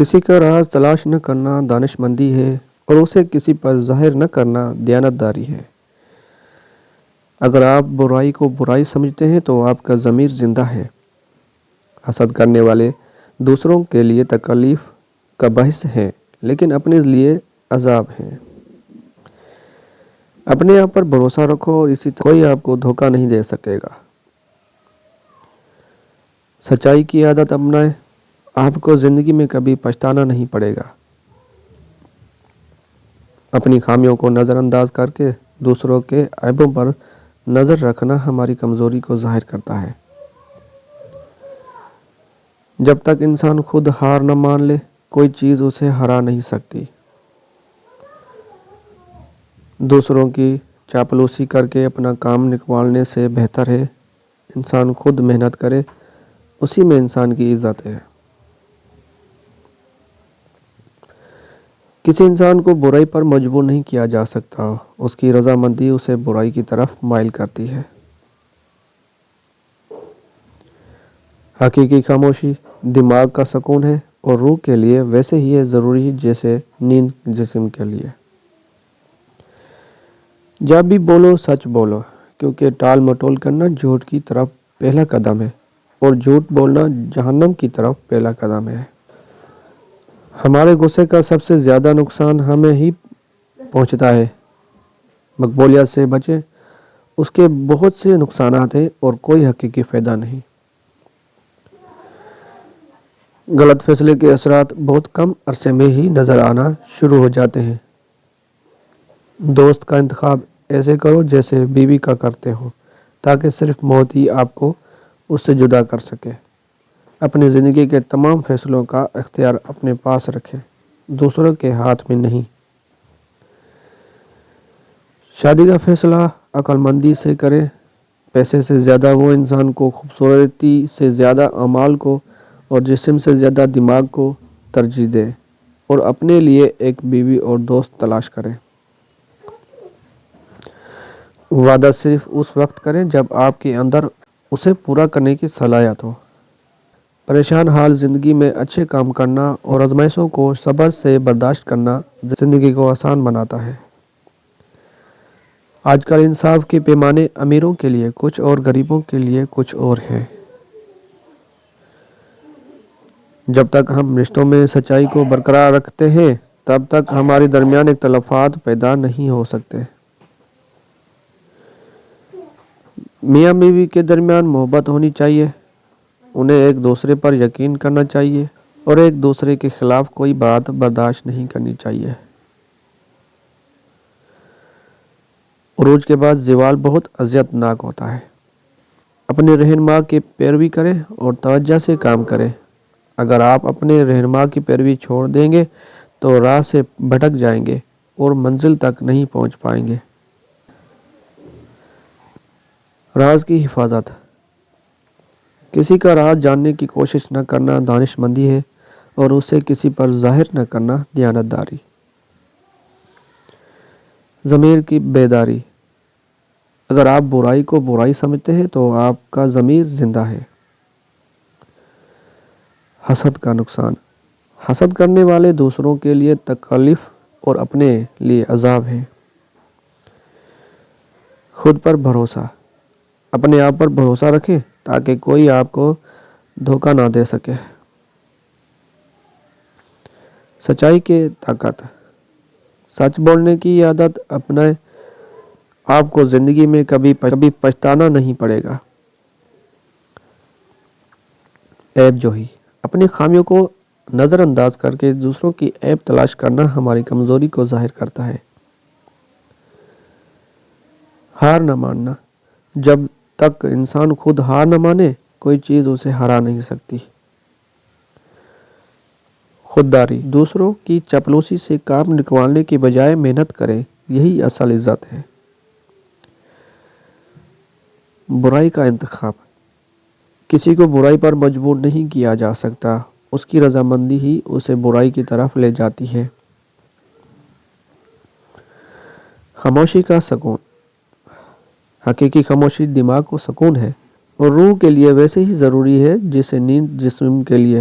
کسی کا راز تلاش نہ کرنا دانش مندی ہے اور اسے کسی پر ظاہر نہ کرنا دیانتداری ہے۔ اگر آپ برائی کو برائی سمجھتے ہیں تو آپ کا ضمیر زندہ ہے۔ حسد کرنے والے دوسروں کے لیے تکلیف کا باعث ہیں لیکن اپنے لیے عذاب ہیں۔ اپنے آپ پر بھروسہ رکھو اور اسی طرح کوئی آپ کو دھوکہ نہیں دے سکے گا۔ سچائی کی عادت اپنائیں، آپ کو زندگی میں کبھی پچھتانا نہیں پڑے گا۔ اپنی خامیوں کو نظر انداز کر کے دوسروں کے عیبوں پر نظر رکھنا ہماری کمزوری کو ظاہر کرتا ہے۔ جب تک انسان خود ہار نہ مان لے کوئی چیز اسے ہرا نہیں سکتی۔ دوسروں کی چاپلوسی کر کے اپنا کام نکالنے سے بہتر ہے انسان خود محنت کرے، اسی میں انسان کی عزت ہے۔ کسی انسان کو برائی پر مجبور نہیں کیا جا سکتا، اس کی رضامندی اسے برائی کی طرف مائل کرتی ہے۔ حقیقی خاموشی دماغ کا سکون ہے اور روح کے لیے ویسے ہی ضروری جیسے نیند جسم کے لیے۔ جب بھی بولو سچ بولو، کیونکہ ٹال مٹول کرنا جھوٹ کی طرف پہلا قدم ہے اور جھوٹ بولنا جہنم کی طرف پہلا قدم ہے۔ ہمارے غصے کا سب سے زیادہ نقصان ہمیں ہی پہنچتا ہے۔ مقبولیت سے بچیں، اس کے بہت سے نقصانات ہیں اور کوئی حقیقی فائدہ نہیں۔ غلط فیصلے کے اثرات بہت کم عرصے میں ہی نظر آنا شروع ہو جاتے ہیں۔ دوست کا انتخاب ایسے کرو جیسے بیوی کا کرتے ہو تاکہ صرف موت ہی آپ کو اس سے جدا کر سکے۔ اپنی زندگی کے تمام فیصلوں کا اختیار اپنے پاس رکھیں، دوسروں کے ہاتھ میں نہیں۔ شادی کا فیصلہ عقل مندی سے کریں، پیسے سے زیادہ وہ انسان کو، خوبصورتی سے زیادہ اعمال کو اور جسم سے زیادہ دماغ کو ترجیح دیں اور اپنے لیے ایک بیوی اور دوست تلاش کریں۔ وعدہ صرف اس وقت کریں جب آپ کے اندر اسے پورا کرنے کی صلاحیت ہو۔ پریشان حال زندگی میں اچھے کام کرنا اور آزمائشوں کو صبر سے برداشت کرنا زندگی کو آسان بناتا ہے۔ آج کل انصاف کے پیمانے امیروں کے لیے کچھ اور غریبوں کے لیے کچھ اور ہیں۔ جب تک ہم رشتوں میں سچائی کو برقرار رکھتے ہیں تب تک ہمارے درمیان اختلافات پیدا نہیں ہو سکتے۔ میاں بیوی کے درمیان محبت ہونی چاہیے، انہیں ایک دوسرے پر یقین کرنا چاہیے اور ایک دوسرے کے خلاف کوئی بات برداشت نہیں کرنی چاہیے۔ عروج کے بعد زوال بہت اذیت ناک ہوتا ہے۔ اپنے رہنما کی پیروی کریں اور توجہ سے کام کریں۔ اگر آپ اپنے رہنما کی پیروی چھوڑ دیں گے تو راہ سے بھٹک جائیں گے اور منزل تک نہیں پہنچ پائیں گے۔ راز کی حفاظت، کسی کا راز جاننے کی کوشش نہ کرنا دانش مندی ہے اور اسے کسی پر ظاہر نہ کرنا دیانتداری۔ ضمیر کی بیداری، اگر آپ برائی کو برائی سمجھتے ہیں تو آپ کا ضمیر زندہ ہے۔ حسد کا نقصان، حسد کرنے والے دوسروں کے لیے تکلیف اور اپنے لیے عذاب ہیں۔ خود پر بھروسہ، اپنے آپ پر بھروسہ رکھیں تاکہ کوئی آپ کو دھوکہ نہ دے سکے۔ سچائی کی طاقت، سچ بولنے کی عادت اپنائیں، آپ کو زندگی میں کبھی پچھتانا نہیں پڑے گا۔ عیب جوہی، اپنی خامیوں کو نظر انداز کر کے دوسروں کی عیب تلاش کرنا ہماری کمزوری کو ظاہر کرتا ہے۔ ہار نہ ماننا، جب تک انسان خود ہار نہ مانے کوئی چیز اسے ہرا نہیں سکتی۔ خودداری، دوسروں کی چاپلوسی سے کام نکالنے کی بجائے محنت کریں، یہی اصل عزت ہے۔ برائی کا انتخاب، کسی کو برائی پر مجبور نہیں کیا جا سکتا، اس کی رضامندی ہی اسے برائی کی طرف لے جاتی ہے۔ خاموشی کا سکون، حقیقی خاموشی دماغ کو سکون ہے اور روح کے لیے ویسے ہی ضروری ہے جیسے نیند جسم کے لیے۔